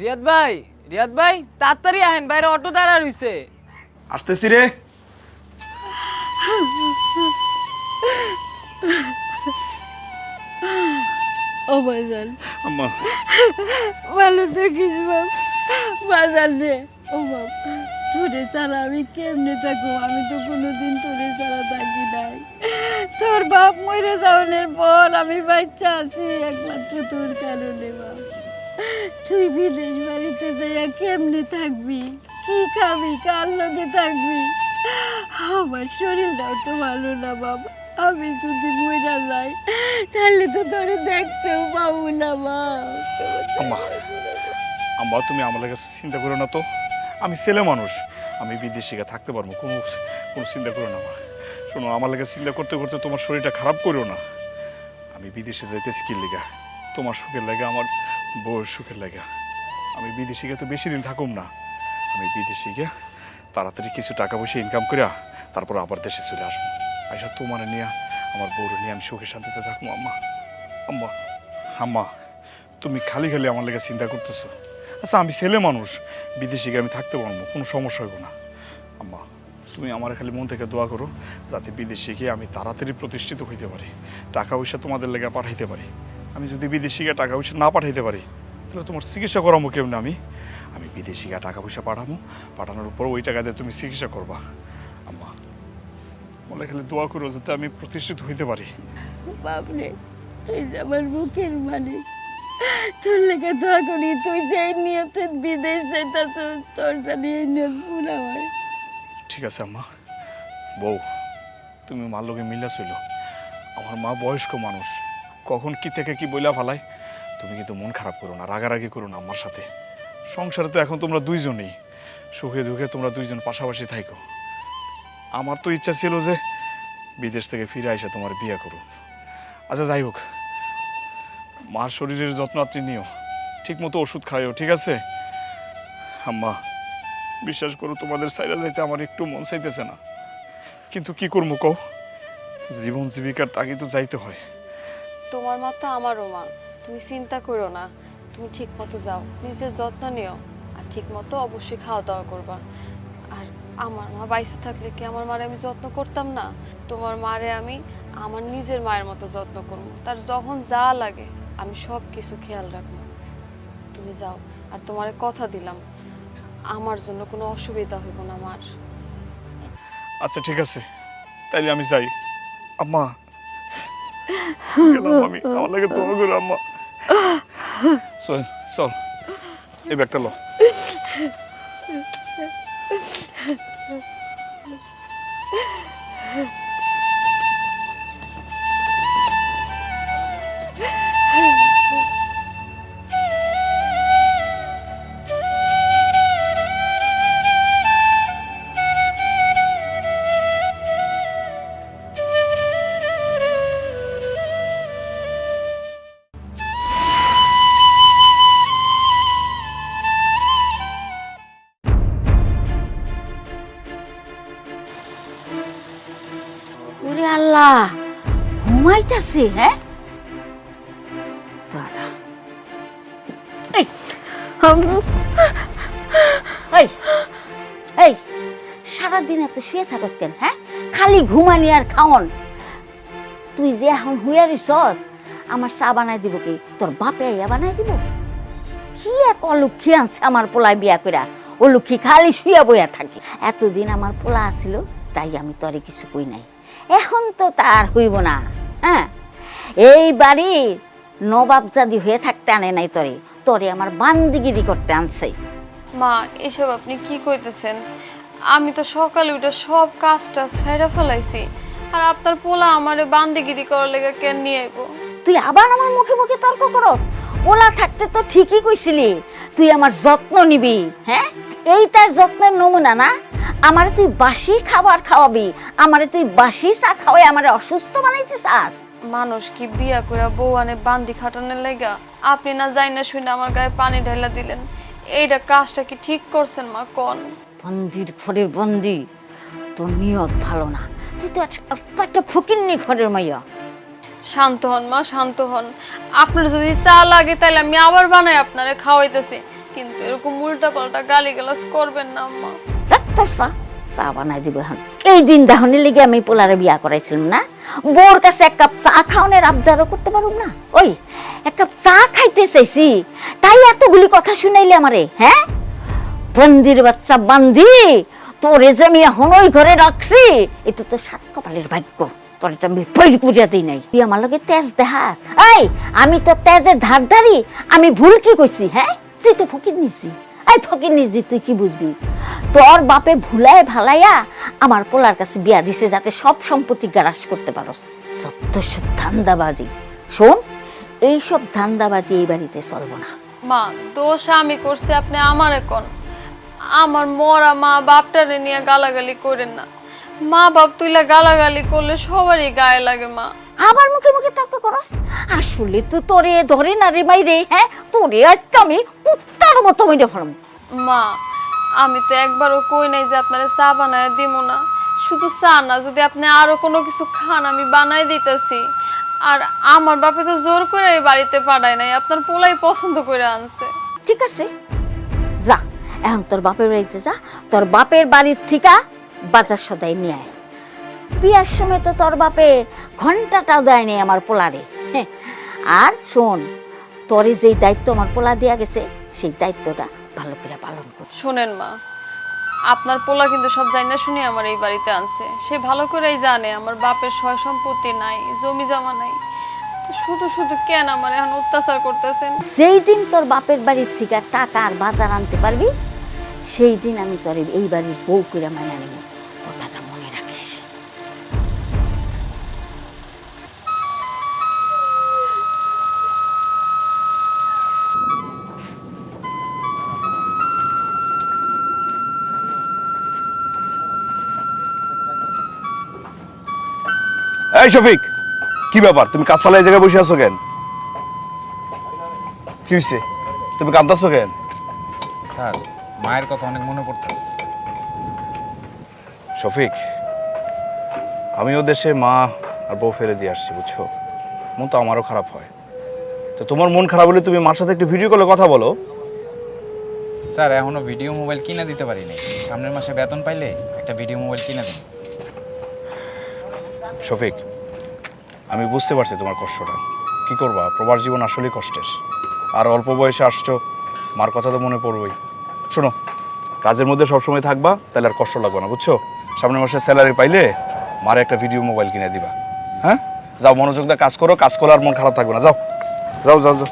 রিয়াদ ভাই তাড়াতাড়ি আহেন, বাইরে অটো দাঁড়া রইছে। আসতেছি রে। ও বাজান, আম্মা ভালো থাকিস বাপ। বাজান রে, ও বাপ, তোরে ছাড়া আমি কেমনে থাকবো? আমি তো কোনোদিন তোরে ছাড়া থাকি নাই। তোর বাপ মরে যাওয়ার পর আমি বাচ্চা আছি একমাত্র তোর কারণে বাপ। তুই বিদেশ বাড়িতে যাইয়া কেমনে থাকবি? কি খাবি? কার লগে থাকবি? আমার শরীরটাও তো ভালো না বাবা। আমি যদি মরে যাই তাহলে তো তোরে দেখতেও পাবো না বাপ। আম্মা আম্মা তুমি আমার লাগে চিন্তা করো না তো। আমি ছেলে মানুষ, আমি বিদেশে গিয়ে থাকতে পারবো, কোনো কোনো চিন্তা করো না মা। শোনো, আমার লাগে চিন্তা করতে করতে তোমার শরীরটা খারাপ করো না। আমি বিদেশে যাইতেছি কি লেগা? তোমার সুখের লাগে, আমার বউয়ের সুখের লাগে। আমি বিদেশে গিয়ে তো বেশি দিন থাকুম না। আমি বিদেশে গিয়ে তাড়াতাড়ি কিছু টাকা পয়সা ইনকাম করিয়া তারপর আবার দেশে চলে আসবো। আইসা তোমার নিয়ে, আমার বউর নিয়ে আমি সুখে শান্তিতে থাকবো। আম্মা আম্মা আম্মা তুমি খালি খালি আমার লেগে চিন্তা করতেছো। আচ্ছা, আমি ছেলে মানুষ, বিদেশে গিয়ে আমি থাকতে পারবো, কোনো সমস্যা হইব না। আম্মা তুমি আমার খালি মন থেকে দোয়া করো যাতে বিদেশে গিয়ে আমি তাড়াতাড়ি প্রতিষ্ঠিত হইতে পারি, টাকা পয়সা তোমাদের লেগে পাঠাইতে পারি। আমি যদি বিদেশে গিয়ে টাকা পয়সা না পাঠাইতে পারি তাহলে তোমার চিকিৎসা করাবো কেমন? আমি বিদেশে গিয়ে টাকা পয়সা পাঠানোর উপর ওই টাকা দিয়ে তুমি চিকিৎসা করবা। আম্মা বলে খালি দোয়া করো যাতে আমি প্রতিষ্ঠিত হইতে পারি। বাপরে, তুই যে আমার মুখের মানে, তোর লেগে দোয়া করি। তুই যে নিয়ত বিদেশ যাইতাছ, তোর জানি এই নিয়ত পুরা হয়। ঠিক আছে আম্মা। বউ, তুমি মার লোকে মিলা ছিল। আমার মা বয়স্ক মানুষ, কখন কি থেকে কি বইলা ফেলায়। তুমি কিন্তু মন খারাপ করো না, রাগারাগি করো না আমার সাথে। সংসারে তো এখন তোমরা দুইজনই, সুখে দুঃখে তোমরা দুইজন পাশাপাশি থাইকো। আমার তো ইচ্ছা ছিল যে বিদেশ থেকে ফিরে আইসা তোমার বিয়ে করো। আচ্ছা যাই হোক, মার শরীরের যত্ন আপনি নিও, ঠিক মতো ওষুধ খাইও, ঠিক আছে? আম্মা বিশ্বাস করো, তোমাদের সাইডে যাইতে আমার একটু মন চাইতেছে না, কিন্তু কি করবো কও? জীবন জীবিকার তাগি তো যাইতে হয়। তোমার মা তো আমারও মা, তুমি চিন্তা করো না। তুমি ঠিক মতো যাও, নিজের যত্ন নিও, আর ঠিক মতো অবশ্যই খাওয়া দাওয়া করবা। আর আমার মা বাইসে থাকলে কি আমার মারে আমি যত্ন করতাম না? তোমার মারে আমি আমার নিজের মায়ের মতো যত্ন করবো। তার যখন যা লাগে আমি সব কিছু খেয়াল রাখবো। তুমি যাও, আর তোমারে কথা দিলাম আমার জন্য কোনো অসুবিধা হইব না মার। আচ্ছা ঠিক আছে, তাইলে আমি যাই। আম্মা গেলাম আমি, আমার লাগে দোয়া করো আম্মা। চল চল, এই ব্যাগটা লো। ওরে আল্লাহ, ঘুমাইতেছে? হ্যাঁ, দাঁড়া। এই এই এই, সারাদিন এত শুয়ে থাকস কেন? হ্যাঁ, খালি ঘুমানি আর খাওন। তুই যে এখন হুইয়া রইছস, আমার চা বানাই দিব কি? তোর বাপে ইয়া বানাই দিব? কি এক অলক্ষী আনছে আমার পোলায় বিয়া কইরা। ও লক্ষ্মী খালি শুয়া বইয়া থাকে। এতদিন আমার পোলা আসিল তাই আমি তরে কিছু কই নাই। এখন তো তার হইব না। হ্যাঁ, এই বাড়ির নবাবজাদি হয়ে থাকতে আনে নাই তরে, তরে আমার বান্দিগিরি করতে আনছে। মা, এসব আপনি কি কইতেছেন? আমি তো সকালে উঠে সব কাজটা সেরে ফেলাইছি, আর আপনার পোলা আমারে বান্দিগিরি করার লেগে কেন নিয়ে আইব? তুই আবার আমার মুখে মুখে তর্ক করস? পোলা থাকতে তো ঠিকই কইছিলি তুই আমার যত্ন নিবি। হ্যাঁ, এই তার যত্নের নমুনা না? আমারে তুই বাসি খাবার খাওয়াবি, আমারে তুই বাসি চা খাওয়াই আমারে অসুস্থ বানাইতে চাস? মানুষ কি বিয়া করে বউ আনে বান্দি খাটানোর লেগা? আপনি না যাই না শুনে আমার গায়ে পানি ঢাইলা দিলেন, এইটা কাজটা কি ঠিক করছেন মা? কোন বন্দির ঘরের বন্দি, তোর নিয়ত ভালো না। তুই তো একটা ফকিন্নি ঘরের মাইয়া। শান্ত হন মা, শান্ত হন। আপনার যদি চা লাগে তাহলে আমি আবার বানাই আপনারে খাওয়াইতেছি, কিন্তু এরকম উল্টা পাল্টা গালিগালাজ করবেন না আম্মা। চা চা বানাই দিব এখন। এই দিন দাহনের লেগে আমি পোলারে বিয়া করাইছিলাম না, বোর কাছে এক কাপ চা খাওয়ানোর আবদারও করতে পারুম না। ওই এক কাপ চা খাইতে চাইছি, তাই এতগুলি কথা শুনাইলে আমারে, হ্যাঁ? বন্দির বাচ্চা বান্দি, তোরে যে আমি এখন ওই ঘরে রাখছি, এটা তো সাত কপালের ভাগ্য। তোরে যে আমি পৈরি করিয়া দিই নাই, তুই আমার লগে তেজ দেখাস। এই আমি তো তেজের ধারধারি, আমি ভুল কি কইছি? হ্যাঁ, তুই তো ফকির নিছি। এই ফকির নিজি, তুই কি বুঝবি? তোর বাপে ভুলায় ভালাইয়া আমার পোলার কাছে বিয়া দিছে যাতে সব সম্পত্তি গ্রাস করতে পারস। যত সব ধান্দাবাজি। শোন, এইসব ধান্দাবাজি এই বাড়িতে চলবো না। মা, দোষ আমি করছি, আপনি আমারে কোন। আমার মরা মা বাপটারে নিয়ে গালাগালি করেন না। মা বাপ তুইলা গালাগালি করলে সবারই গায়ে লাগে মা। আবার মুখে মুখে তর্ক করস? আসলে তো তোরে ধরে না রে মাইরে, হ্যাঁ? তোরে আজকে আমি কুত্তার মতো মেরে ফেলব। মা, আমি তো একবারও কই নাই যে আপনারে চা বানায় দিব না। শুধু চা না, যদি আপনি আরো কোনো কিছু খান আমি বানাই দিতেছি। আর আমার বাপে তো জোর করে এই বাড়িতে পাঠায় নাই, আপনার পোলাই পছন্দ করে আনছে। ঠিক আছে, যা এখন তোর বাপের বাড়িতে যা। তোর বাপের বাড়ির থেকে বাজার সদাই নিয়ে আয়। বিয়ার সময় তো তোর বাপে ঘন্টাটাও দেয় নেই আমার পোলারে। হ্যাঁ, আর শোন, তোরে যেই দায়িত্ব আমার পোলা দেয়া গেছে সেই দায়িত্বটা ভালো করে পালন কর। শোনেন মা, আপনার পোলা কিন্তু সব জানা শুনে আমার এই বাড়িতে আনছে। সে ভালো করেই জানে আমার বাপের সয় সম্পত্তি নাই, জমি জমা নাই। তো শুধু শুধু কেন আমার এখন অত্যাচার করতেছেন? যেই দিন তোর বাপের বাড়ির থেকে টাকা আর বাজার আনতে পারবি, সেই দিন আমি তোর এই বাড়ির বউ করে মানা নেব। কথাটা মনে রাখিস। এই শফিক, কি ব্যাপার? তুমি কাজ ফালা এই জায়গায় বসে আছো কেন? কি হয়েছে? তুমি কাঁদতেছো কেন? স্যার, মায়ের কথা অনেক মনে পড়তেছে। শফিক, আমিও দেশে মা আর বউ ফেলে দিয়ে আসছি, বুঝছো? মন তো আমারও খারাপ হয়। তো তোমার মন খারাপ হলে তুমি মার সাথে একটু ভিডিও কলে কথা বলো। স্যার, এখনো ভিডিও মোবাইল কিনে দিতে পারি নাই। সামনের মাসে বেতন পাইলে একটা ভিডিও মোবাইল কিনে দিন। শফিক, আমি বুঝতে পারছি তোমার কষ্টটা। কি করবা, প্রবাস জীবন আসলেই কষ্টের। আর অল্প বয়সে আসছো, মার কথা তো মনে পড়বেই। শোনো, কাজের মধ্যে সবসময় থাকবা, তাহলে আর কষ্ট লাগবে না, বুঝছো? সামনের মাসে স্যালারি পাইলে মারে একটা ভিডিও মোবাইল কিনে দিবা। হ্যাঁ, যাও, মনোযোগ দিয়ে কাজ করো। কাজ করলে আর মন খারাপ থাকবে না। যাও যাও যাও যাও।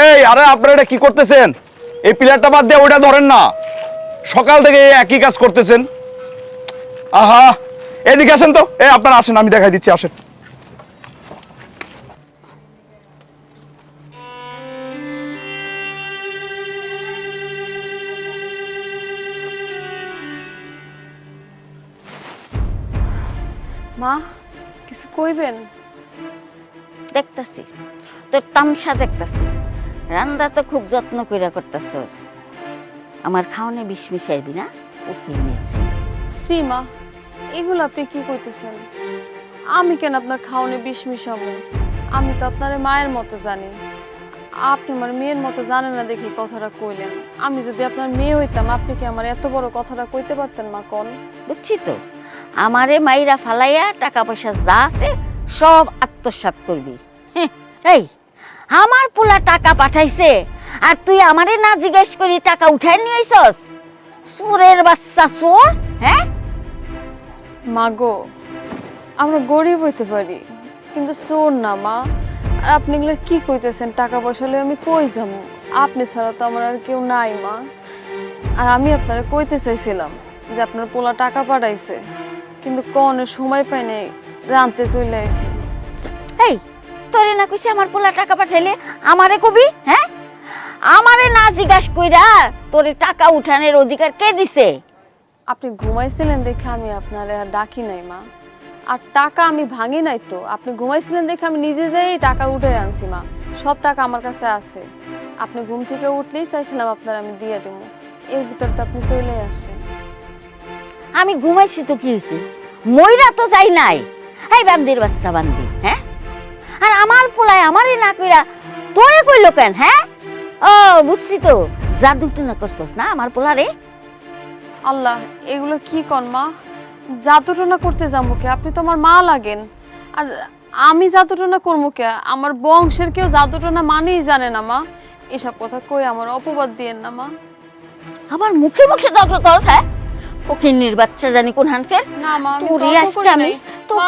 এই, আরে আপনারা এটা কি করতেছেন? এই পিলারটা বাদ দিয়ে ওইটা ধরেন না। সকাল থেকে একই কাজ করতেছেন। আহা, এদিকে আসেন তো। আপনারা আসেন, আমি দেখাই দিচ্ছি, আসেন। মা, কিছু কইবেন? দেখতাছি তোর তামসা, দেখতাছি রান্না তো খুব যত্ন কইরা করতেছস। আমার খাওয়ানে বিষ মিশাইবি না, ওকে নিচ্ছি। সীমা, এগুলো আপনি কি কইতেছেন? আমি কেন আপনার খাওয়ানে বিষ মিশাবো? আমি তো আপনার মায়ের মতো জানি। আপনি আমার মেয়ের মতো জানেন না দেখি কথাটা কইলেন। আমি যদি আপনার মেয়ে হইতাম, আপনি কি আমার এত বড় কথাটা কইতে পারতেন মা? কোন বুঝছি তো, আমারে মাইরা ফালাইয়া টাকা পয়সা যা আছে সব আত্মসাৎ করবি। এই, আমার পোলা টাকা পাঠাইছে আর তুই আমারে না জিজ্ঞেস করি টাকা উঠাই নিয়ে আইছস? চোরের বাচ্চা চোর! হ্যাঁ মা গো, আমরা গরিব হইতে পারি কিন্তু চোর না মা। আর আপনি এগুলো কি কইতেছেন? টাকা পয়সা হলে আমি কই যাবো? আপনি ছাড়া তো আমার আর কেউ নাই মা। আর আমি আপনারা কইতে চাইছিলাম যে আপনার পোলা টাকা পাঠাইছে, কিন্তু কোনের সময় পাই নাই, রানতে চলে আইছি। এই, তোরে না কইছি আমার পোলা টাকা পাঠাইলে আমারে কবি? হ্যাঁ, আমারে না জিজ্ঞাস কইরা তোরে টাকা উঠানোর অধিকার কে দিছে? আপনি ঘুমাইছিলেন দেখে আমি আপনারে আর ডাকি নাই মা। আর টাকা আমি ভাঙি নাই তো, আপনি ঘুমাইছিলেন দেখে আমি নিজে যাই টাকা উঠে আনছি মা। সব টাকা আমার কাছে আছে। আপনি ঘুম থেকে উঠলেই চাইছিলাম আপনার আমি দিয়ে দেবো, এর ভিতর তো আপনি চলে আসলেন। আমি ঘুমাইছি তো কি হয়েছে? মইরা তো যাই নাই। এই বান্দির বাচ্চা বান্দি, হ্যাঁ? আর আমার পোলায় আমারে না কইরা তোরে কইলো কেন, হ্যাঁ? ও বুঝছি তো, জাদু টুনা করছস না আমার পোলারে। আল্লাহ, এগুলো কি কন মা? জাদুটনা করতে যাবো কে? আপনি তো আমার মা লাগেন। আর আমি জাদুটনা করবো কে? আমার বংশের কেউ জাদুটনা মানেই জানে না মা। এসব কথা কই আমার অপবাদ দিয়েন না মা। আমার মুখে মুখে তর্ক করছ, হ্যাঁ? ফকিন্নির বাচ্চা জানি কোন হানকের। না মা, আমি তোরে তর্ক আজকে করি আমি নাই। তো মা,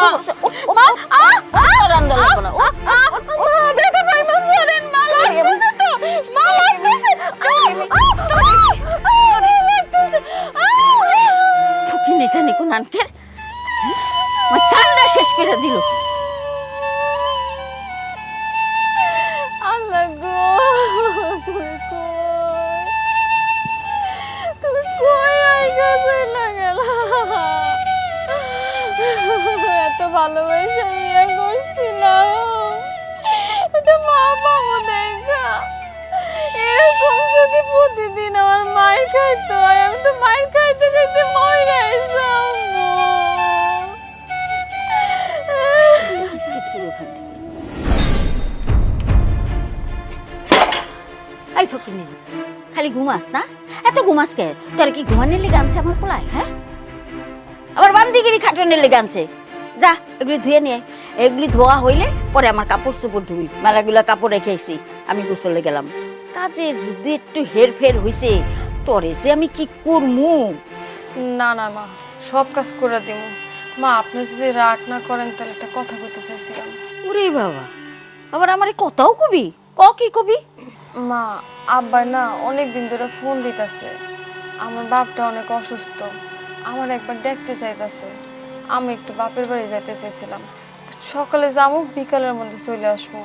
ফকিন্নি জানি কোন হানকের আমার চান্দা শেষ করে দিল। আল্লাহ গো, তুমি কই? তুমি কই আইগা চইলা গেলা? এত ভালোবাসা বিয়ে করছিলাম, এটা মা পাবো দেখা। এরকম যদি প্রতিদিন আমার মায়ের খাইতে হয়, আমি তো মায়ের খাইতে খাইতে মরে যাইতাম। এই ফকিন্নি, খালি ঘুমাস না? এত ঘুমাস কে? তোর কি ঘুমানোর লেগে আনছে আমার পোলায়, হ্যাঁ? আবার বান্দিগিরি খাটনের লেগে আনছে। যা এগুলি ধুয়ে নিয়ে, এগুলি ধোয়া হইলে পরে আমার কাপড় চোপড় ধুই। মেলাগুলা কাপড় রেখেছি, আমি গোসলে গেলাম। কাজে যদি একটু হেরফের হইছে, তোরে যে আমি কি করমু? না না মা, সব কাজ করে দিব। মা, আপনি যদি রাগ না করেন তাহলে একটা কথা বলতে চাইছিলাম। ওরে বাবা, আবার আমারে কথাও কবি? কি কবি? মা, আব্বা না অনেক দিন ধরে ফোন দিতেছে। আমার বাপটা অনেক অসুস্থ, আমার একবার দেখতে চাইতেছে। আমি একটু বাপের বাড়ি যেতে চাইছিলাম। সকালে যাবো, বিকালের মধ্যে চলে আসবো।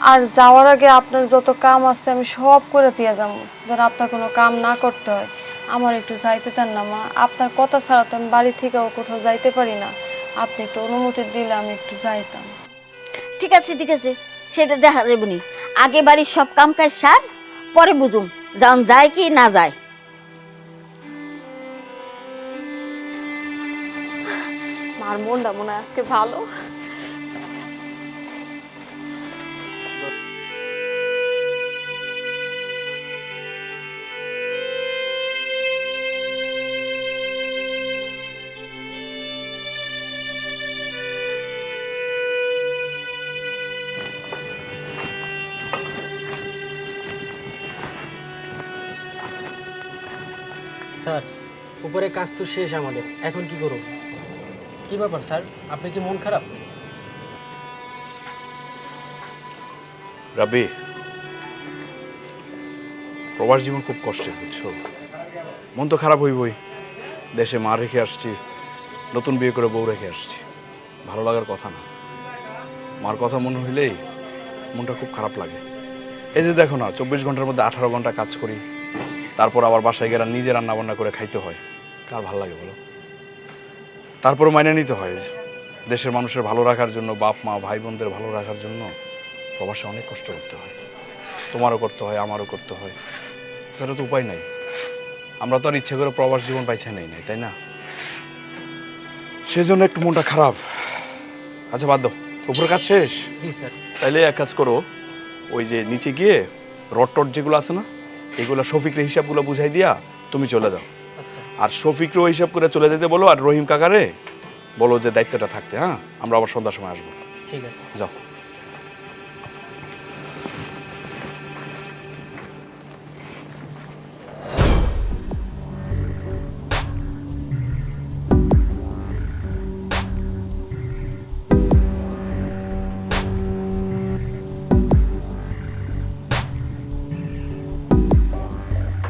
আর যাওয়ার আগে আপনার যত কাম আছে আমি সব করে দিয়ে যাবো, যেন আপনার কোনো কাম না করতে হয়। আমার একটু যাইতে দেন না মা, আপনার কথা ছাড়া তো আমি বাড়ি থেকেও কোথাও যাইতে পারি না। আপনি একটু অনুমতি দিলে আমি একটু যাইতাম। ঠিক আছে ঠিক আছে, সেটা দেখা যাবনি। আগে বাড়ির সব কাম কাজ সার, পরে বুঝুম যান যায় কি না যায়। মার মনটা মনে হয় আজকে ভালো। স্যার, উপরে কাজ তো শেষ আমাদের, এখন কি করব? কি ব্যাপার স্যার, আপনি কি মন খারাপ? রাব্বি, প্রবাস জীবন খুব কষ্টের, বুঝছো? মন তো খারাপ হইবই। দেশে মা রেখে আসছি, নতুন বিয়ে করে বউ রেখে আসছি, ভালো লাগার কথা না। মার কথা মনে হইলেই মনটা খুব খারাপ লাগে। এই যে দেখো না, 24 ঘন্টার মধ্যে 18 ঘন্টা কাজ করি, তারপর আবার বাসায় গেলে নিজে রান্না বান্না করে খাইতে হয়। কার ভালো লাগে বলো? তারপর মাইনে নিতে হয় দেশের মানুষের ভালো রাখার জন্য, বাপ মা ভাই বোনদের ভালো রাখার জন্য প্রবাসে অনেক কষ্ট করতে হয়। তোমারও করতে হয়, আমারও করতে হয়, সেটা তো উপায় নাই। আমরা তো আর ইচ্ছে করে প্রবাস জীবন পাইছে নাই, তাই না? সেই জন্য একটু মনটা খারাপ। আচ্ছা বাদ দাও, উপরে কাজ শেষ? জি স্যার। তাইলে এক কাজ করো, ওই যে নিচে গিয়ে রড টড যেগুলো আছে না, এগুলো শফিকরে হিসাবগুলো বুঝাই দিয়া তুমি চলে যাও। আচ্ছা। আর শফিকরেও হিসাব করে চলে যেতে বলো, আর রহিম কাকারে বলো যে দায়িত্বটা থাকতে। হ্যাঁ, আমরা আবার সন্ধ্যার সময় আসবো। ঠিক আছে, যাও।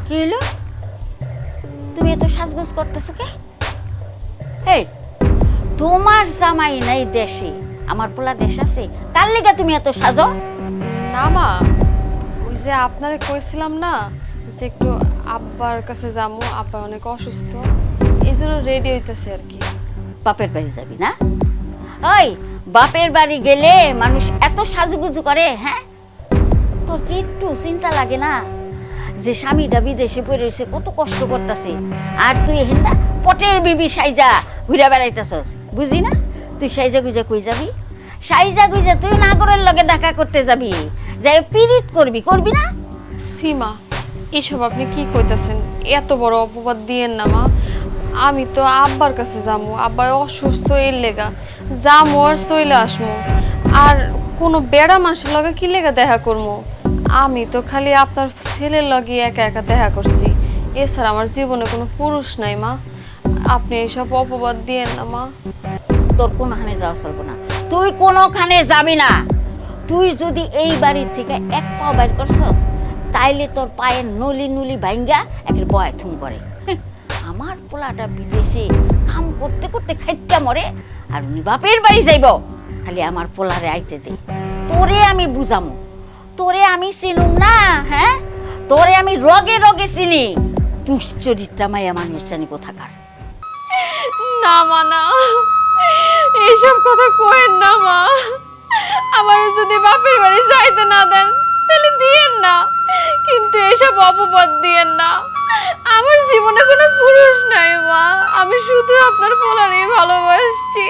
কি হলো? তুমি এত সাজগোজ করতেছো কে? এই, তোমার জামাই নাই দেশে, আমার পোলা দেশ আছে, কার লেগে তুমি এত সাজো? না মা, ওই যে আপনারে কইছিলাম না যে একটু আব্বার কাছে যাবো, আব্বা অনেক অসুস্থ, এই জন্য রেডি হইতেছে আর কি। বাপের বাড়ি যাবি না? ওই বাপের বাড়ি গেলে মানুষ এত সাজুগুজু করে, হ্যাঁ? তোর কি একটু চিন্তা লাগে না যে স্বামীটা বিদেশে পড়ে রয়েছে, কত কষ্ট করতেছে, আর তুই হেন্দা পটের বিবি সাইজা ঘুরে বেড়াইতেছস? বুঝি না তুই সাইজা গুজা কই যাবি? সাইজা গুজা তুই নাগরের লগে দেখা করতে যাবি, যাই পিরিত করবি, করবি না? সীমা, এসব আপনি কি কইতাছেন? এত বড় অপবাদ দিয়েন না মা। আমি তো আব্বার কাছে যামু, আব্বা অসুস্থ এর লেগা যামু আর চইলে আসমু। আর কোনো বেড়া মানুষের লগে কি লেগা দেখা করবো? আমি তো খালি আপনার ছেলের লগে একা একা দেখা করছি, এছাড়া আমার জীবনে কোনো পুরুষ নাই মা। আপনি এইসব অপবাদ দিয়েন না মা। তোর কোনোখানে যাওয়া চলবো না, তুই কোনোখানে যাবি না। তুই যদি এই বাড়ির থেকে এক পাও বাইর করছস, তাইলে তোর পায়ের নলি নুলি ভাঙ্গা একের বয় থুম করে। আমার পোলাটা বিদেশে কাম করতে করতে খাইতে মরে, আর উনি বাপের বাড়ি যাইব। খালি আমার পোলারে আইতে দে, তোরে আমি বুঝামু, তোরে আমি চিনুম না। হ্যাঁ, তোরে আমি রগে রগে চিনি। দুশ্চরিত্রা মায়া মানুষ জানি কোথাকার। না মা, না, এইসব কথা কইেন না মা। আমার যদি বাপের বাড়ি যাইতে না দেন তাহলে দিয়েন না, কিন্তু এইসব অপবাদ দিয়েন না। আমার জীবনে কোনো পুরুষ নাই মা, আমি শুধু আপনার পোলারই ভালোবাসছি।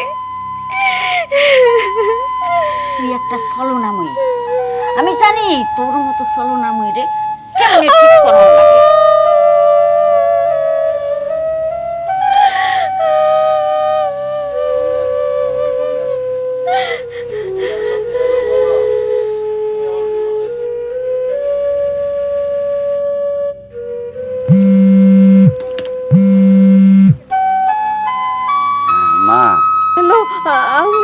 তুই একটা ছলনাময়ী, আমি জানি তোর মতো ছলনাময়ী রে কেমনে ঠিক করার লাগে। মা, হ্যালো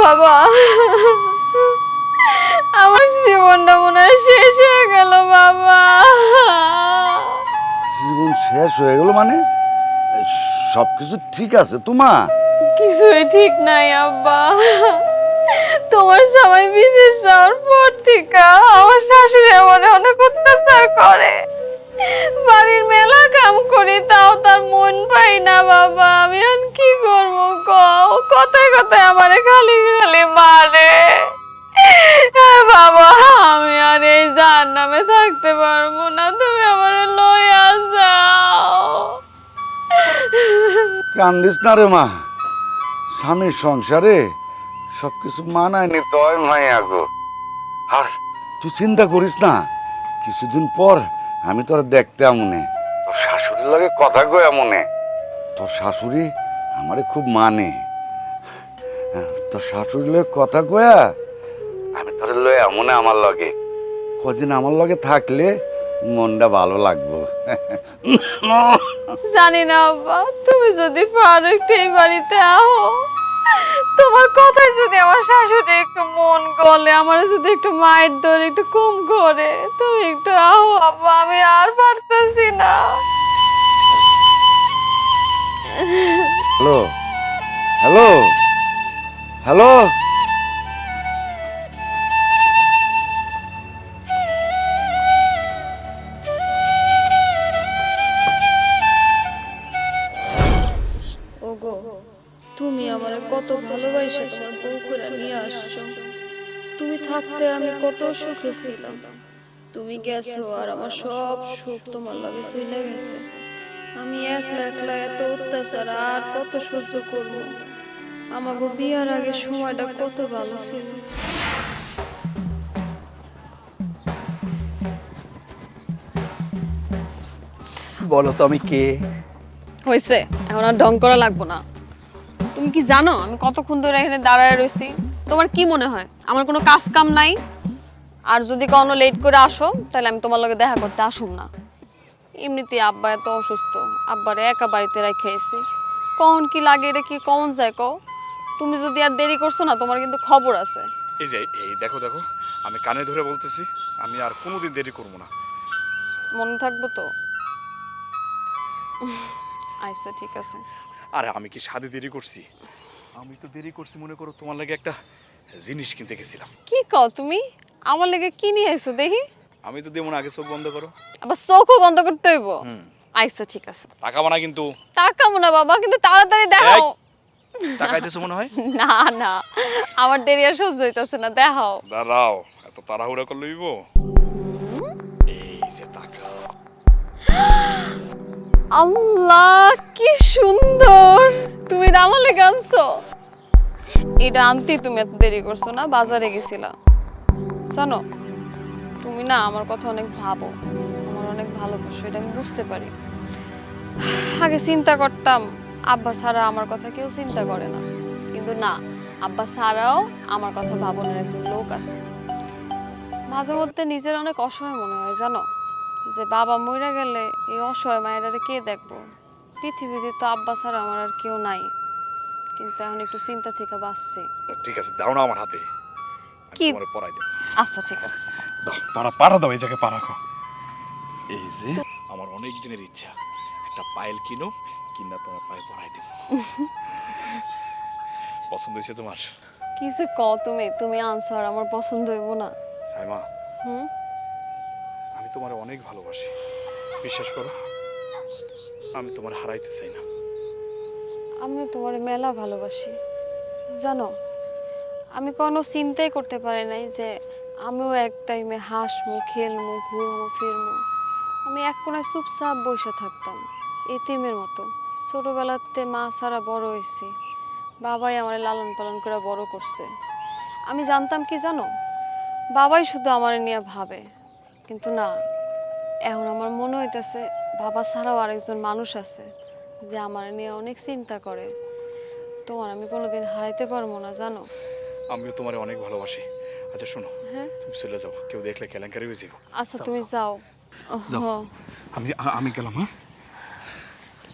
বাবা, আমার জীবনটা মনে হয় শেষ হয়ে গেল বাবা। জীবন শেষ হয়ে গেল মানে? সবকিছু ঠিক আছে তো মা? কিছুই ঠিক নাই আব্বা। তোমার সবাই বিদেশ যাওয়ার পর থেকে আমার শাশুড়ি আমার অনেক অত্যাচার করে। বাড়ির মেলা কাম করি, তাও তার মন পাই না বাবা। আমি আর কি করবো কও? কথায় কথায় আমারে খালি খালি মারে। বাবা, আমি আর এই জাহান্নামে থাকতে পারবো না, তুমি আমারে লইয়া যাও। কান্দিস না রে মা, স্বামীর সংসারে সবকিছু মানায় নিতে হয় মাইয়া গো। আর তুই চিন্তা করিস না, কিছুদিন পর আমি তোর দেখতে আমনে, তোর শাশুড়ির লাগে কথা কই আমনে। তোর শাশুড়ি আমারে খুব মানে, তোর শাশুড়ির লগে কথা কয়া আমি তোর লয়ে আমনে আমার লগে। কদিন আমার লগে থাকলে মনটা ভালো লাগবো। জানি না আব্বা, তুমি যদি পারো একটু এই বাড়িতে আও। তোমার কথায় যদি আমার শাশুড়ি একটু মন গলে, আমার যদি একটু মায়ের ধরে একটু কম করে, তুমি একটু আও আব্বা, আমি আর পারতেছি না। Hello, hello, hello. ওগো, তুমি আমারে কত ভালোবাসা তোমার বউ করে নিয়ে আসছো। তুমি থাকতে আমি কত সুখে ছিলাম। তুমি গেছো আর আমার সব সুখ তোমার লাগে চলে গেছে। আমি একলা একলা এত অত্যাচার আর কত সহ্য করব? আমাগো বিয়ার আগে সময়টা কত ভালো ছিল। বলো তো আমি কে? হয়েছে, এখন আর ঢং করা লাগবো না। তুমি কি জানো আমি কতক্ষণ ধরে এখানে দাঁড়ায় রয়েছি? তোমার কি মনে হয় আমার কোনো কাজ কাম নাই? আর যদি কোনো লেট করে আসো তাহলে আমি তোমার লগে দেখা করতে আসুম না। এমনিতে আব্বা এত অসুস্থ, আব্বারে একা বাড়িতে রেখে এসেছি। কখন কি লাগে এটা কি কখন যায় কও? তুমি যদি আর দেরি করছো না, তোমার কিন্তু খবর আছে। এই যে এই দেখো দেখো, আমি কানে ধরে বলতেছি, আমি আর কোনোদিন দেরি করবো না। মনে থাকবো তো? আচ্ছা ঠিক আছে। আরে আমি কি সাধে দেরি করছি? আমি তো দেরি করছি মনে করো তোমার লাগে একটা জিনিস কিনতে গেছিলাম। কি কও তুমি? আমার লেগে কি নিয়ে এসো দেখি? আমি তো দেবো না, আগে চোখ বন্ধ করো। আবার চোখও বন্ধ করতে হইব? আচ্ছা ঠিক আছে। তাকাবো না কিন্তু। তাকাবো না বাবা, কিন্তু তাড়াতাড়ি দেখাও। তাকাইতেছো মনে হয়? না না, আমার দেরি আর সহ্য হইতাছে না, দেখাও। দাঁড়াও, এত তাড়াহুড়া করলে হইব? এই যে তাকাও। আল্লাহ কি সুন্দর! তুমি আমার লেগে আনছো? এটা আনতেই তুমি এত দেরি করছো না, বাজারে গেছিলা। জানো তুমি না আমার কথা অনেক ভাবো, আমার অনেক ভালোবাসো, এটা আমি বুঝতে পারি। আগে চিন্তা করতাম আব্বা ছাড়া আমার কথা কেউ চিন্তা করে না, কিন্তু না, আব্বা ছাড়াও আমার কথা ভাবনের একজন লোক আছে। মাঝে মধ্যে নিজের অনেক অসহায় মনে হয় জানো, যে বাবা মইরা গেলে এই অসহায় মায়েরারে কে দেখবো। পৃথিবীতে তো আব্বা ছাড়া আমার আর কেউ নাই, কিন্তু এখন একটু চিন্তা থেকে বাঁচছি। ঠিক আছে, দাও না আমার হাতে, আমি কি? তোমারে পড়াই দেব। আচ্ছা ঠিক আছে। দাও, পাড়া দাও, এই জায়গায় পাড়া রাখো। এই যে আমার অনেক দিনের ইচ্ছা, একটা পায়েল কিনো, কিনা তোমার পায়ে পড়াই দেব। পছন্দ হয়েছে তোমার? কি যে কও তুমি, তুমি আনছো আর আমার পছন্দ হইব না? সাইমা, হুম, আমি তোমার অনেক ভালোবাসি, বিশ্বাস করো, আমি তোমার হারাইতে চাই না। আমিও তোমার মেলা ভালোবাসি জানো। আমি কোনো চিন্তাই করতে পারি নাই যে আমিও এক টাইমে হাসমু, খেলমু, ঘুরমু, ফিরমু। আমি এক কোনায় চুপচাপ বসে থাকতাম এতিমের মতো। ছোটবেলাতে মা ছাড়া বড় হয়েছি, বাবাই আমার লালন পালন করে বড় করছে। আমি জানতাম কি জানো, বাবাই শুধু আমার নিয়ে ভাবে, কিন্তু না, এখন আমার মনে হইতেছে বাবা ছাড়াও আরেকজন মানুষ আছে যে আমার নিয়ে অনেক চিন্তা করে। তোমার আমি কোনোদিন হারাইতে পারবো না জানো। আমিও তোমার অনেক ভালোবাসি। আচ্ছা শোনো, হ্যাঁ তুমি চলে যাও, কেউ দেখলে কেলেঙ্কারি হয়ে যাবো। আচ্ছা তুমি যাও। যাও। হ্যাঁ, আমি গেলাম। হ্যাঁ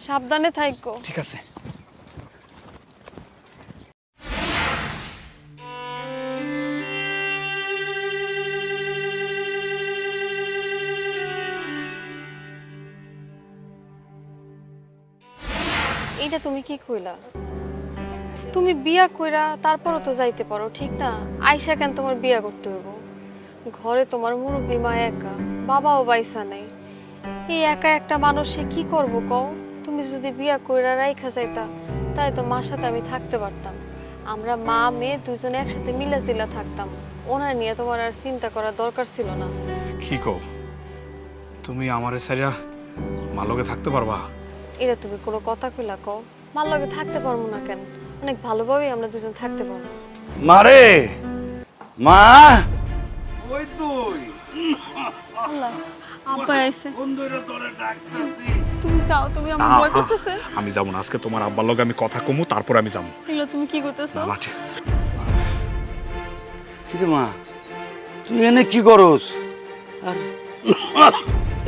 সাবধানে থাইকো। ঠিক আছে। এইটা তুমি কি কইলা? তুমি বিয়া কইরা তারপরও তো যাইতে পারো, ঠিক না? আইসা কেন তোমার বিয়া করতে হইব? ঘরে তোমার মুরব্বী মা একা, বাবাও বাইসা নাই। এই একা একটা মানুষে কি করব কও? তুমি যদি বিয়া কইরা রাইখা যাইতা, তাই তো মার সাথে আমি থাকতে পারতাম। আমরা মা মেয়ে দুজনে একসাথে মিলা জিলা থাকতাম। ওনার নিয়ে তোমার আর চিন্তা করার দরকার ছিল না। কি কও, তুমি আমারে ছাড়া মালকে থাকতে পারবা? এটা তুমি কোনো কথা কইলা কও? মার লগে থাকতে পারবো না কেন? অনেক ভালোভাবেই আমরা দুজন থাকতে পারবো। মারে, মা, ওই তুই আল্লাহ, আব্বা আইছে। কোন দইরা তোরে ডাকতাছি? তুমি যাও, তুমি আমার ভয় করতেছে। আমি যাবো না, আজকে তোমার আব্বার লগে আমি কথা কমু, তারপর আমি যাবো। এগুলো তুমি কি করতেছো? কিরে মা, তুই এনে কি করস? আর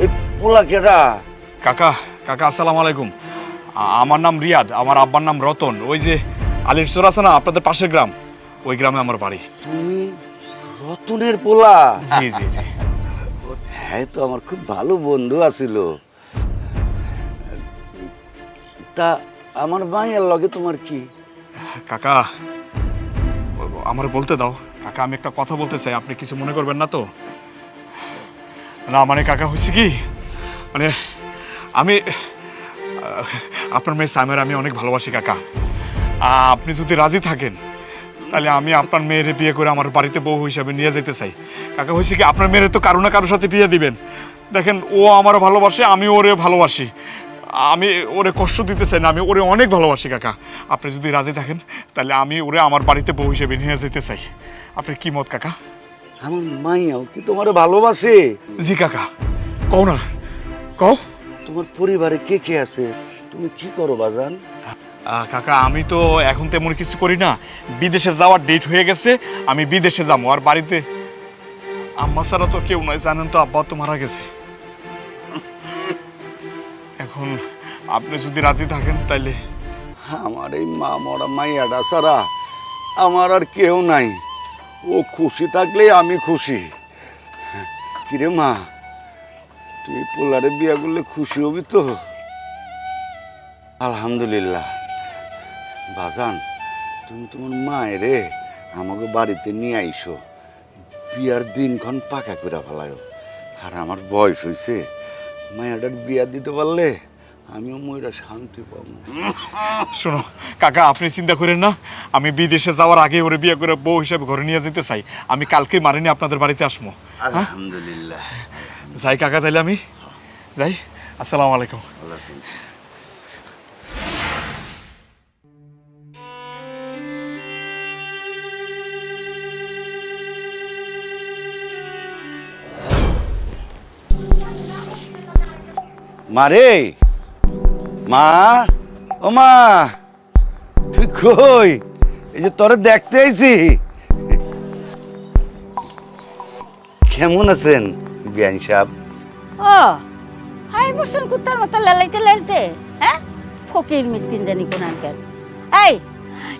এই পোলা কেডা? কাকা, আসসালামু আলাইকুম। আমার নাম রিয়াদ, আমার আব্বার নাম রতন। ওই যে আলির চর আছে না আপনাদের পাশের গ্রাম, ওই গ্রামে আমার বাড়ি। তুমি রতনের পোলা? জি জি জি। হ্যাঁ, তো আমার খুব ভালো বন্ধু আছিল। তা আমার মায়ের লগে তোমার কি? কাকা, আমার বলতে দাও। কাকা, আমি একটা কথা বলতে চাই, আপনি কিছু মনে করবেন না তো? না মানে কাকা, হয়েছে কি, মানে আমি আপনার মেয়ে সাইমার আমি অনেক ভালোবাসি কাকা। আপনি যদি রাজি থাকেন তাহলে আমি আপনার মেয়েরে বিয়ে করে আমার বাড়িতে বউ হিসাবে নিয়ে যেতে চাই। কাকা, হয়েছে কি, আপনার মেয়ের তো কারো না কারোর সাথে বিয়ে দিবেন। দেখেন, ও আমার ভালোবাসে, আমি ওরে ভালোবাসি। আমি ওরে কষ্ট দিতে চাই না, আমি ওরে অনেক ভালোবাসি কাকা। আপনি যদি রাজি থাকেন তাহলে আমি ওরে আমার বাড়িতে বউ হিসেবে নিয়ে যেতে চাই। আপনি কি মত কাকা? আমার মাইয়াও কি তোমার ভালোবাসে? জি কাকা, কও না, কও। তোমার পরিবারে কে কে আছে? তুমি কি করো বাজান? কাকা, আমি তো এখন তেমন কিছু করি না, বিদেশে যাওয়ার ডেট হয়ে গেছে, আমি বিদেশে যাবো। আর বাড়িতে আম্মা ছাড়া তো কেউ নয়, জানেন তো আব্বা তো মারা গেছে। এখন আপনি যদি রাজি থাকেন তাইলে। আমার এই মা মরা মাইয়াটা ছাড়া আমার আর কেউ নাই। ও খুশি থাকলেই আমি খুশি। কিরে মা, তুই পোলারে বিয়া করলে খুশি হবি তো? আলহামদুলিল্লাহ। বাজান, তুমি তোমার মায়েরে আমাকে বাড়িতে নিয়ে আইসো, বিয়ার দিনক্ষণ পাকা করে ফেলায়। আর আমার বয়স হয়েছে, মায়াটার বিয়া দিতে পারলে আমিও ময়রা শান্তি পাবো। শোনো কাকা, আপনি চিন্তা করেন না, আমি বিদেশে যাওয়ার আগে ওরে বিয়ে করে বউ হিসেবে ঘরে নিয়ে যেতে চাই। আমি কালকে মারিনি আপনাদের বাড়িতে আসবো। আলহামদুলিল্লাহ। যাই কাকা, তাইলে আমি যাই। আসসালামু আলাইকুম। মারে, মা, ও মা, তুই কই? এই যে তোরে দেখতে আইছি। কেমন আছেন বিয়ান সাহেব? ও হাই বসেন কুত্তার মতো লালাইতে লাইতে, হ্যাঁ? ফকির মিসকিন জানি কোন আঙ্কেল। এই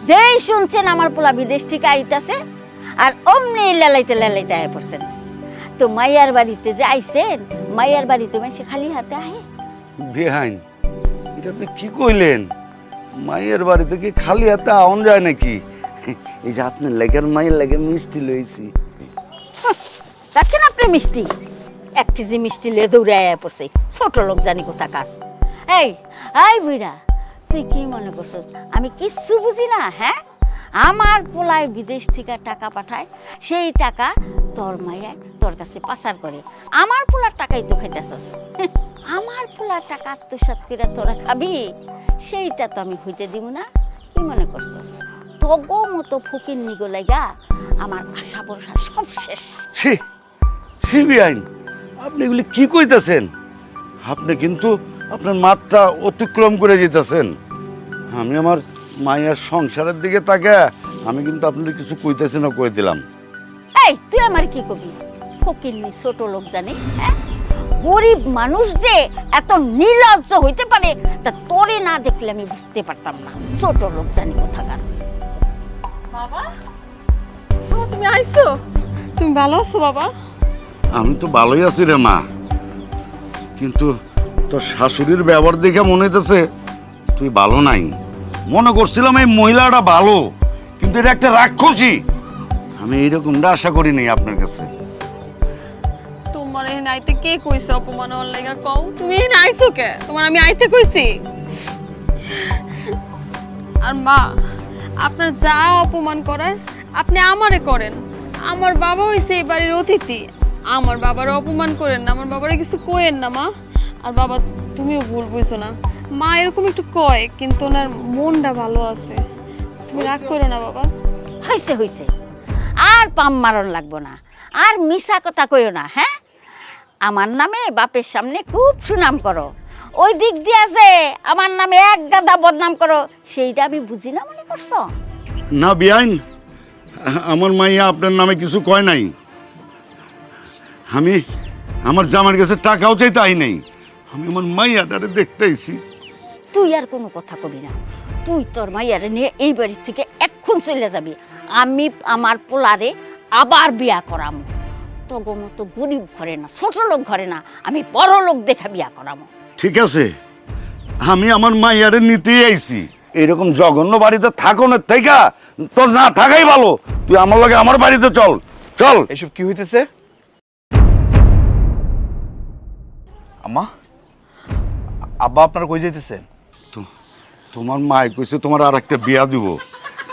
যেই শুনছেন আমার পোলা বিদেশ থেকে আইতাছে আর অমনি লালাইতে লালাইতে আয় পড়ছেন। তো মাইয়ার বাড়িতে যে আইছেন, মাইয়ার বাড়িতে সে খালি হাতে আহে? বেহাইন, এটা আপনি কি কইলেন? মায়ের বাড়ি থেকে খালি হাতে আউন যায় নাকি? এই যে আপনার লেগের মায়ের লেগে মিষ্টি লইছি। দেখছেন আপনি মিষ্টি, 1 কেজি মিষ্টি লয়ে দৌড়ে আয়া পড়ছে, ছোট লোক জানি কোথাকার। এই আই বুইরা, তুই কি মনে করছস আমি কিচ্ছু বুঝি না? হ্যাঁ, আমার পোলায় বিদেশ থেকে টাকা পাঠায়, সেই টাকা তোর মাইয়া তোর কাছে পাচার করে। আমার পোলার টাকাই তো খাইতেছস। আমার পোলার টাকা আত্মসাৎ করে তোরা খাবি, সেইটা তো আমি হইতে দিব না। কি মনে করছস তগো মতো ফকির নিগো লাগা আমার আশা ভরসা সব শেষ। ছি ছি বিয়াইন, আপনি এগুলি কি কইতেছেন? আপনি কিন্তু আপনার মাত্রা অতিক্রম করে যেতেছেন। আমি আমার মায়ের সংসারের দিকে তাকে আমি কিন্তু আপনাদের কিছু কইতেছি না, কই দিলাম। এই তুই আমার কি কবি? ফকিরনি ছোট লোক জানিস? হ্যাঁ, গরিব মানুষ যে এত নির্লজ্জ হইতে পারে তা তোরে না দেখলে আমি বুঝতে পারতাম না। ছোট লোক জানি কোথাকার। বাবা, তুমি আইছো? তুমি ভালো আছো বাবা? আমি তো ভালোই আছি রে মা, কিন্তু তোর শাশুড়ির ব্যবহার দেখে মনে হইতেছে তুই ভালো নাই। মনে করছিলাম এই মহিলাটা ভালো, কিন্তু এটা একটা রাক্ষসী। আমি এইরকমটা আশা করি নাই আপনার কাছে। তোমার এখানে আইতে কে কইছে অপমান হওয়ার লাগা? কও, তুমি এখানে আইছো কে? তোমার আমি আইতে কইছি? আর মা, আপনার যা অপমান করার আপনি আমারে করেন। আমার বাবা হইছে এই বাড়ির অতিথি, আমার বাবার অপমান করেন না, আমার বাবারে কিছু কইেন না মা। আর বাবা, তুমিও ভুল বুঝছো না, মা এরকম একটু কয় কিন্তু ওনার মনটা ভালো আছে। তুমি রাগ করো না বাবা। হইছে হইছে, আর পাম মারণ লাগবো না, আর মিছা কথা কইও না। হ্যাঁ, আমার নামে বাপের সামনে খুব সুনাম করো, ওই দিক দিয়ে যে আমার নামে এক গাদা বদনাম করো, সেইটা আমি বুঝি না মনে করছো? না বিয়াইন, আমার মাইয়া আপনার নামে কিছু কয় নাই। আমি আমার জামার কাছে টাকাও চাইতে আই নাই, আমি আমার মাইয়াটারে দেখতে আইছি। তুই আর কোনো কথা কবি না, তুই তোর মাইয়ারে নিয়ে এই বাড়ি থেকে এক্ষুন চলে যাবি। আমি আমার পোলারে আবার বিয়া করামো। তগো মতো গরিব ঘরে না, ছোট লোক ঘরে না, আমি বড় লোক দেখা বিয়া করামো। ঠিক আছে, আমি আমার মাইয়ারে নিতেই আইছি। এরকম জঘন্য বাড়িতে থাকো না, থেকে তোর না থাকাই ভালো। তুই আমার লগে আমার বাড়িতে চল চল। এসব কি হইতেছে? আম্মা, আব্বা আপনার কই যাইতেছেন? তোমার মাই কইছে তোমার আর একটা বিয়া দিব,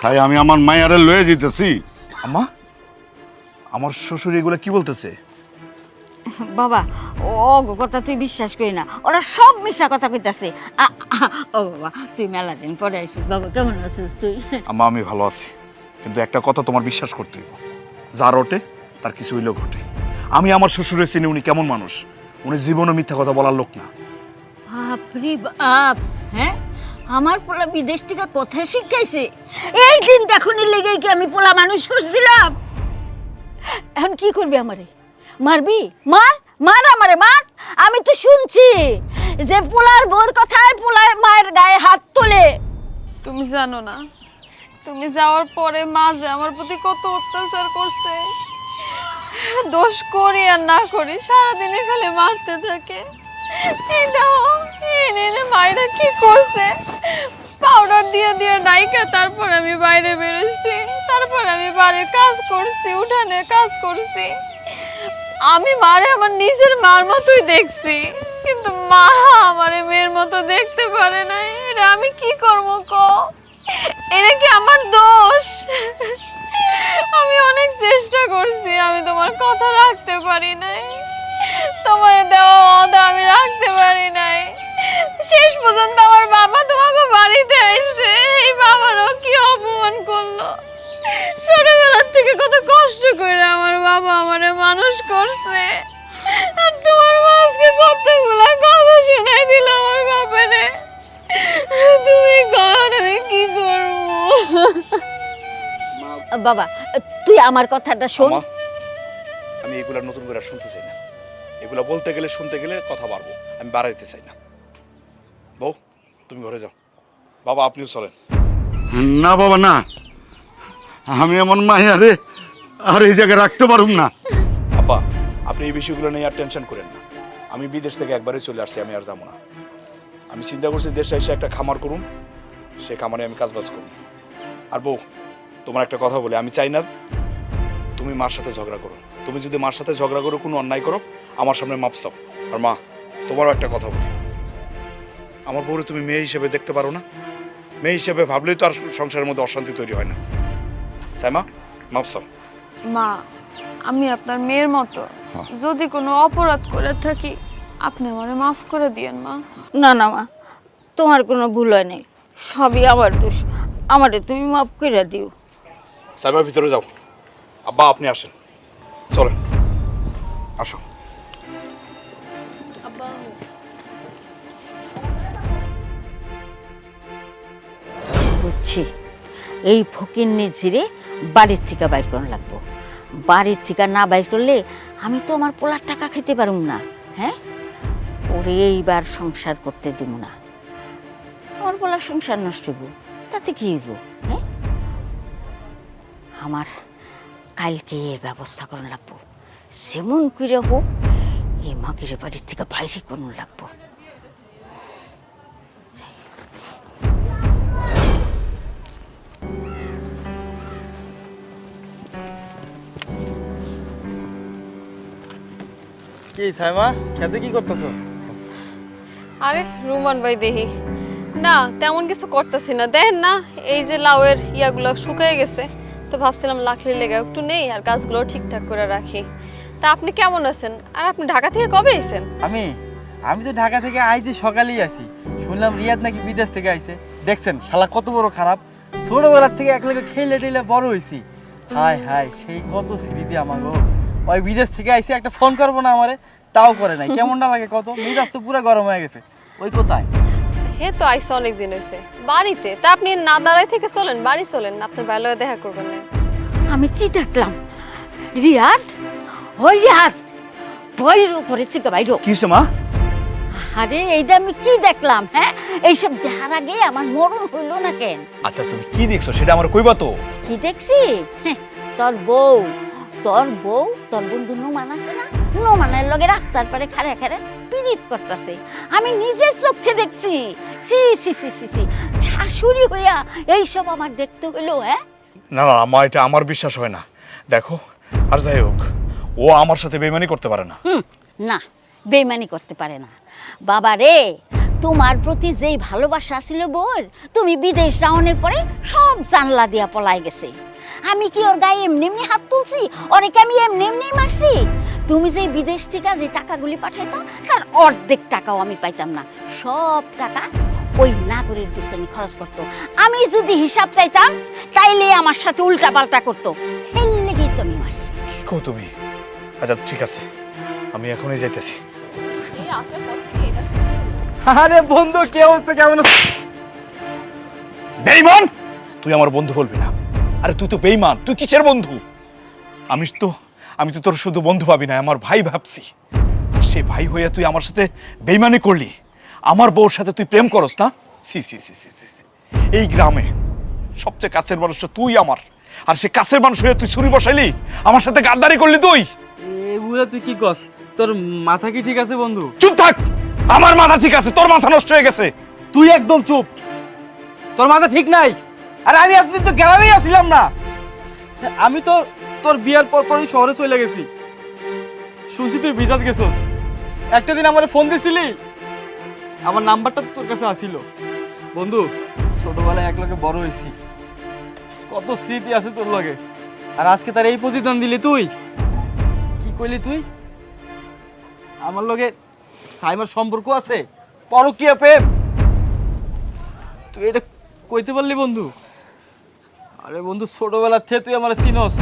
তাই আমি আমার মাইয়ারে লয়ে যেতেছি। আম্মা, আমার শ্বশুর এগুলো কি বলতেছে? বাবা, ও কথা তুই বিশ্বাস করি না, ওরা সব মিশা কথা কইতাছে। ও বাবা, তুই মেলা দিন পরে আইছিস। বাবা কেমন আছিস তুই? আম্মা, আমি ভালো আছি, কিন্তু একটা কথা তোমার বিশ্বাস করতে হইব, যার ওঠে তার কিছু হইলেও ঘটে। আমি আমার শ্বশুরের চিনি, উনি কেমন মানুষ। উনি জীবনে মিথ্যা কথা বলার লোক না। বাপরে বাপ, হ্যাঁ, আমার পোলা বিদেশ থেকে কথা শিখাইছে। এই দিন এখনই লেগে কি আমি পোলা মানুষ করছিলাম? এখন কি করবি আমারে? মারবি? মার মার আমারে মার। আমি তো শুনছি যে পোলার বোর কথায় পোলার মায়ের গায়ে হাত তোলে। তুমি জানো না, তুমি যাওয়ার পরে মা যে আমার প্রতি কত অত্যাচার করছে। দোষ করি আর না করি সারাদিনে খালি মারতে থাকে। এই দাও, এনে মায়েরা কি করছে, পাউডার দিয়ে দিয়ে ডাইকা তারপর আমি বাইরে বেরোচ্ছি, তারপর আমি বাড়ির কাজ করছি, উঠানে কাজ করছি। আমি মারে আমার নিজের মার মতোই দেখছি, কিন্তু মা আমারে মেয়ের মতো দেখতে পারে নাই। এটা আমি কি করবো কও? এটা কি আমার দোষ? আমি অনেক চেষ্টা করছি, আমি তোমার কথা রাখতে পারি নাই, তোমার দেওয়া ওয়াদা আমি রাখতে পারি নাই। শেষ পর্যন্ত আমার বাবা তোমাকে বাড়িতে আসছে, এই বাবারও কি অপমান করলো। ছোটবেলার থেকে কত কষ্ট করে আমার বাবা আমারে মানুষ করছে, আর তোমার মা আজকে কতগুলা কথা শোনাই বাবা তুই আমার কথাটা শোন। আমা, আমি এগুলা নতুন করে আর শুনতে চাই না। এগুলা বলতে গেলে শুনতে গেলে কথা বাড়বো, আমি বাড়াইতে চাই না। বউ তুমি ঘরে যাও, বাবা আপনিও চলেন। না বাবা না, আমি এমন মাইয়ারে আর এই জায়গায় রাখতে পারুম না। আব্বা আপনি এই বিষয়গুলো নিয়ে আর টেনশন করেন না। আমি বিদেশ থেকে একবারে চলে আসছি, আমি আর যাবো না। আমি চিন্তা করছি দেশে এসে একটা খামার করুন, সে খামারে আমি কাজবাজ করুন। আর বউ তোমার একটা কথা বলে, আমি চাই না তুমি মার সাথে ঝগড়া করো। তুমি যদি মার সাথে ঝগড়া করো, কোনো অন্যায় করো, আমার সামনে মাপ চাও। আর মা তোমারও একটা কথা বলি, আমার বউরে তুমি মেয়ে হিসেবে দেখতে পারো না? মেয়ে হিসেবে ভাবলেই তো আর সংসারের মধ্যে অশান্তি তৈরি হয় না। সাইমা মাপ চাও। মা, আমি আপনার মেয়ের মতো, যদি কোনো অপরাধ করে থাকি আপনি আমারে মাফ করে দিয়েন মা। না না মা, তোমার কোনো ভুল হয় নাই, সবই আমার দোষ, আমারে তুমি মাফ করে দিও। সাইমা ভিতরে যাও। আব্বা আপনি আসেন, চলেন আসো। বুঝছি, এই ফকির নিজেরে বাড়ির থেকে বাইর করা লাগবো। বাড়ির থেকে না বাইর করলে আমি তো আমার পোলার টাকা খেতে পারুম না। হ্যাঁ, ওরে এইবার সংসার করতে দিব না। আমার পোলার সংসার নষ্ট হইব, তাতে কি হইব? হ্যাঁ, আমার কালকে এর ব্যবস্থা করা লাগবো। যেমন করে হোক এই মাগিরে বাড়ির থেকে বাইরে করানো লাগবো। কি সাইমা, খেতে কি করতেছো? আরে রুমান ভাই দেখি না, তেমন কিছু করতেছি না। দেখেন না এই যে লাউয়ের ইয়াগুলো শুকিয়ে গেছে, তো ভাবছিলাম লাকড়ি লেগে একটু নেই আর গাছগুলো ঠিকঠাক করে রাখি। তা আপনি কেমন আছেন? আর আপনি ঢাকা থেকে কবে এসেছেন? আমি তো ঢাকা থেকে আইছি, সকালেই আসি। শুনলাম রিয়াদ নাকি বিদেশ থেকে আইছে। দেখছেন শালা কত বড় খারাপ, ছোটবেলার থেকে একলগে খেলে টেলে বড় হয়েছি। হায় হায়, সেই কত স্মৃতি আমার গো। ওই বিদেশ থেকে আইছে, একটা ফোন করবো না আমারে, তাও করে নাই। কেমনটা লাগে কত, মেজাজ তো পুরো গরম হয়ে গেছে। ওই কোথায়? হে তো আইসা অনেকদিন হয়েছে বাড়িতে। তা আপনি না দাঁড়াই থেকে চলেন, বাড়ি চলেন, আপনার ভালো দেখা করবেন না। আমি কি দেখলাম? রিয়াদ, ওই রিয়াদ, বইর উপরে থেকে বাইর। কি হয়েছে মা? আরে এইটা আমি কি দেখলাম? হ্যাঁ, এইসব দেখার আগে আমার মরণ হইল না কেন? আচ্ছা তুমি কি দেখছো সেটা আমার কইবা তো। কি দেখছি? হ্যাঁ, তোর বউ, তোর বন্ধু নোমান আছে না, নোমানের লগে রাস্তার পারে খাড়ে খাড়ে পিরিত করতেছে। আমি নিজের চোখে দেখছি। সি সি সি সি সি, শাশুড়ি হইয়া এইসব আমার দেখতে হইলো? হ্যাঁ না না মা, এটা আমার বিশ্বাস হয় না। দেখো, আর যাই হোক, ও আমার সাথে বেইমানি করতে পারে না। না, বেইমানি করতে পারে না। বাবা রে, তোমার প্রতি যেই ভালোবাসা ছিল বোর, তুমি বিদেশ যাওয়ার পরে সব জানলা দিয়া পলাই গেছে। আমি কি ওর গায়ে এমনি এমনি হাত তুলছি? ওরে কি আমি এমনি এমনি মারছি? তুমি যে বিদেশ থেকে যে টাকাগুলি পাঠাইতো, তার অর্ধেক টাকাও আমি পাইতাম না। সব টাকা ওই নাগরের পিছনে খরচ করতো। আমি যদি হিসাব চাইতাম, তাইলে আমার সাথে উল্টা পাল্টা করতো। এই লেগেই তো আমি মারছি। কি কও তুমি? আচ্ছা ঠিক আছে, আমি এখনই যাইতেছি। এই আসার পর থেকে এটা আরে বন্ধু, কি অবস্থা, কেমন আছিস? বেঈমান, তুই আমার বন্ধু বলবি না। আরে তুই তো বেঈমান, তুই কিসের বন্ধু? আমি তো তোর শুধু বন্ধু ভাবি না, আমার ভাই ভাবছি। আর সে ভাই হইয়া তুই আমার সাথে বেঈমানি করলি। আমার বউর সাথে তুই প্রেম করস না? সি সি সি সি সি। এই গ্রামে সবচেয়ে কাছের মানুষটা তুই আমার, আর সে কাছের মানুষ হয়ে তুই ছুরি বসাইলি, আমার সাথে গাদ্দারি করলি তুই। এগুলা তুই কি কস? তোর মাথা কি ঠিক আছে বন্ধু? চুপ থাক। আমার মাথা ঠিক আছে, তোর মাথা নষ্ট হয়ে গেছে। তুই একদম চুপ, তোর মাথা ঠিক নাই। আর আমি এতদিন তো গ্রামেই আসছিলাম না। আমি তো তোর বিয়ার পরই শহরে চলে গেছি। শুনছি তুই বিদেশ গেছস। একটা দিন আমার ফোন দিছিলি, আমার নাম্বারটা তোর কাছে আসিল। বন্ধু, ছোটবেলায় একলগে বড় হয়েছি, কত স্মৃতি আছে তোর লগে। আর আজকে তার এই প্রতিদান দিলি তুই। কি কইলি তুই? আমার লগে সাইমার সম্পর্ক আছে, পরকীয়া প্রেম? তুই এটা কইতে পারলি বন্ধু? আরে বন্ধু, ছোটবেলার থেকে তুই আমার চিনস,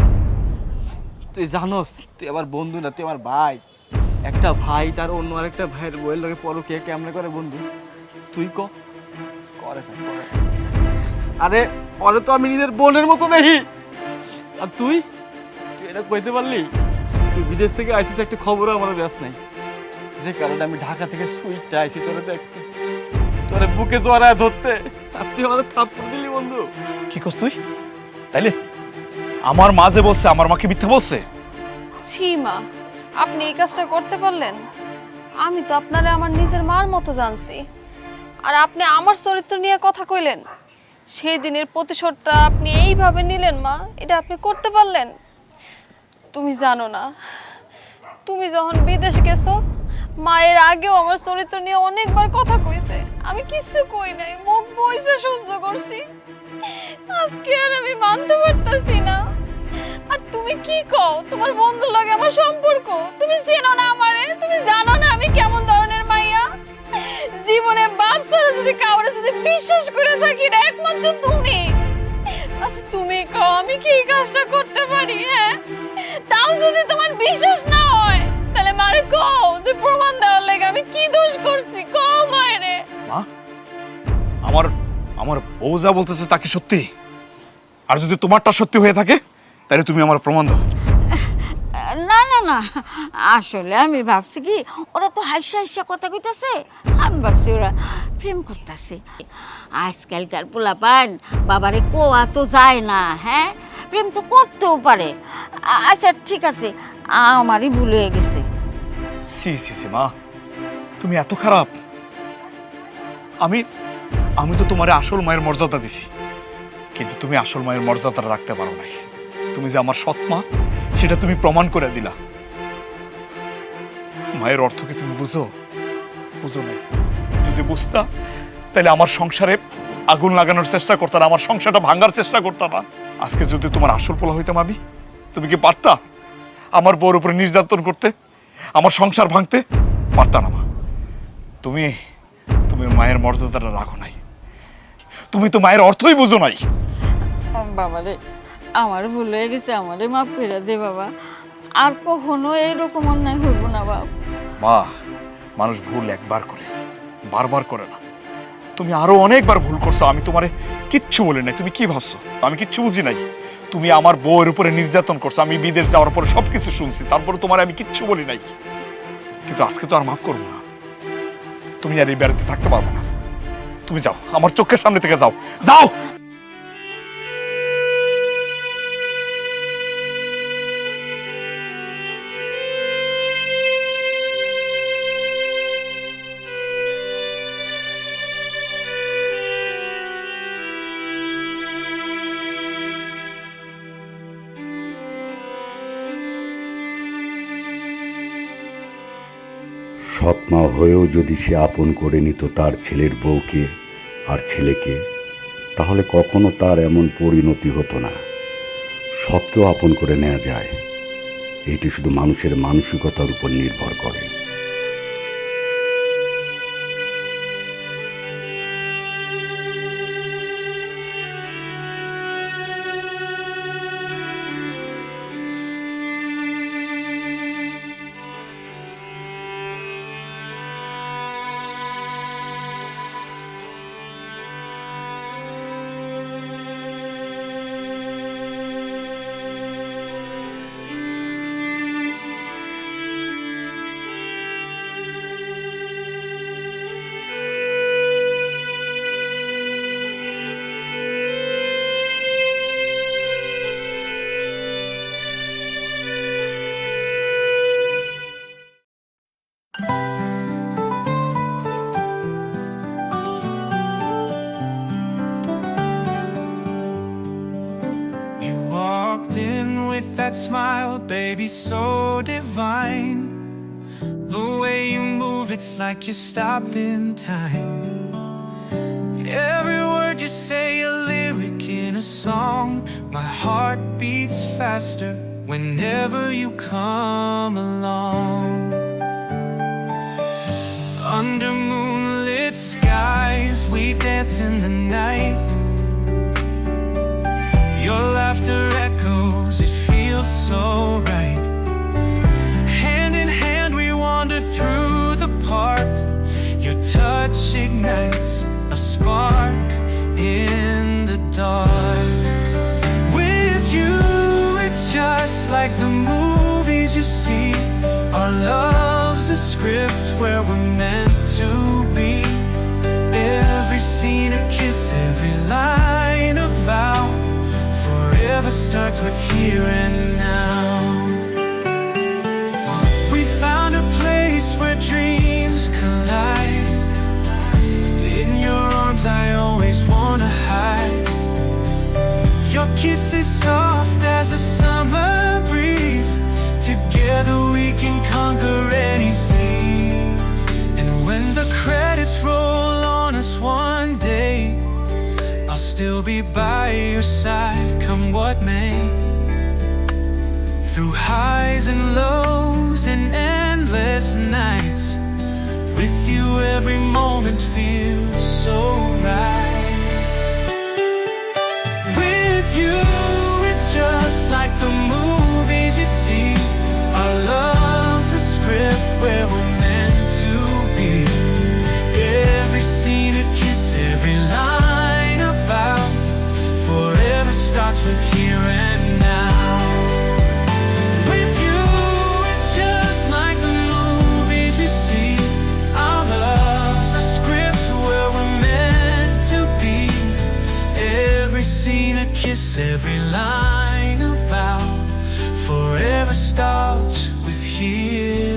তুই জানোস তুই আমার বন্ধু না, তুই আমার ভাই। একটা ভাই তার অন্য আরেকটা ভাইয়ের বইয়ের লগে পরকীয়া কেমনে করে বন্ধু? তুই করে না। আরে ওরে তো আমি নিজের বোনের মতো দেখি, আর তুই তুই এটা কইতে পারলি? তুই বিদেশ থেকে আইছিস, একটা খবরও আমাদের ব্যাস নাই, যে কারণে আমি ঢাকা থেকে সুইটটা আইছি তোরে দেখতে, তোরে বুকে জড়ায় ধরতে, আর তুই আমাদের থাপ্পড় দিলি বন্ধু। কি করছ তুই? তাইলে আমার মা যে বলছে, আমার মাকে মিথ্যা বলছে? ছি মা, আপনি এই কাজটা করতে পারলেন? আমি তো আপনারে আমার নিজের মার মতো জানছি, আর আপনি আমার চরিত্র নিয়ে কথা কইলেন। সেই দিনের প্রতিশোধটা আপনি এইভাবে নিলেন মা, এটা আপনি করতে পারলেন? তুমি জানো না, তুমি যখন বিদেশ গেছো, মায়ের আগেও আমার চরিত্র নিয়ে অনেকবার কথা কইছে, আমি কিছু কই নাই, মুখ বইছে সহ্য করছি। আজকে আর আমি মানতে পারতাছি না। আর তুমি কি কও, তোমার বন্ধুর লগে আমার সম্পর্ক? তুমি চেনো না আমারে, তুমি জানো না আমি কেমন ধরনের মাইয়া। জীবনে বাপ ছাড়া যদি কাউরে যদি বিশ্বাস করে থাকি না, একমাত্র তুমি। আচ্ছা তুমি কও, আমি কি এই কাজটা করতে পারি? হ্যাঁ, তাও যদি তোমার বিশ্বাস না হয়, তাহলে মারে কও যে প্রমাণ দেওয়ার লাগে আমি কি দোষ করছি, কও মায়েরে। মা, আমার বউ যা বলতেছে তা কি সত্যি? আর যদি তোমারটা সত্যি হয়ে থাকে, তাহলে তুমি আমার প্রমাণ দাও। না না না, আসলে আমি ভাবছি কি ওরা তো হাইসা হাইসা কথা কইতাছে, আমি ভাবছি ওরা প্রেম করতেছে। আজকালকার পোলাপান বাবারে কোয়া তো যায় না, হ্যাঁ প্রেম তো করতেও পারে। আচ্ছা ঠিক আছে, আমারই ভুল হয়ে গেছে। সি সি সি মা, তুমি এত খারাপ? আমি তো তোমার আসল মায়ের মর্যাদা দিছি, কিন্তু তুমি আসল মায়ের মর্যাদাটা রাখতে পারো নাই। তুমি যে আমার সৎ মা, সেটা তুমি প্রমাণ করে দিলা। মায়ের অর্থ কি তুমি বুঝো নাই? যদি বুঝতা, তাহলে আমার সংসারে আগুন লাগানোর চেষ্টা করতাম, আমার সংসারটা ভাঙার চেষ্টা করতাম না। আজকে যদি তোমার আসল পোলা হইতাম আমি, তুমি কি পারতা আমার বউর উপরে নির্যাতন করতে, আমার সংসার ভাঙতে? পারতা না মা। তুমি মায়ের মর্যাদাটা রাখো নাই, তুমি তো মায়ের অর্থই বুঝো নাই। বাবারে, আমার ভুল হয়ে গেছে, আমারে মাফ করে দে বাবা, আর কখনো এইরকম অন্যায় হইব না বাবা। মা, মানুষ ভুল একবার করে, বারবার করে না। তুমি আরো অনেকবার ভুল করছো, আমি তোমারে কিচ্ছু বলি নাই। তুমি কি ভাবছো আমি কিচ্ছু বুঝি নাই? তুমি আমার বউয়ের উপরে নির্যাতন করছো, আমি বিদেশ যাওয়ার পরে সবকিছু শুনছি, তারপরে তোমার আমি কিচ্ছু বলি নাই। কিন্তু আজকে তো আর মাফ করবো না, তুমি আর এই বাড়িতে থাকতে পারবো না। তুমি যাও, আমার চোখের সামনে থেকে যাও, যাও। সৎ মা হয়েও যদি সে আপন করে নিত তার ছেলের বউকে আর ছেলেকে, তাহলে কখনো তার এমন পরিণতি হতো না। সৎকেও আপন করে নেওয়া যায়, এটি শুধু মানুষের মানসিকতার উপর নির্ভর করে। That smile, baby, so divine. The way you move, it's like you stop in time. Every word you say, a lyric in a song. My heart beats faster whenever you come along. Under moonlit skies, we dance in the night. Your laughter echoes, it feels so right. Hand in hand we wander through the park. Your touch ignites a spark in the dark. With you like the movies you see. Our love's a script where we're meant to be. Every scene a kiss, every line a vow. Forever starts with here and now. We found a place where dreams collide. In your arms I always wanna hide. Your kiss is soft as a summer breeze. Together we can conquer any seas. And when the credits roll on us one day, I'll still be by your side, come what may. Through highs and lows and endless nights, with you every moment feels so right. With you it's just like the movies you see. Our love's a script where we're meant to be. Every scene a kiss, every line a vow. Forever starts with here and now. With you it's just like the movies you see. Our love's a script where we're meant to be. Every scene a kiss, every line a vow. Forever starts with here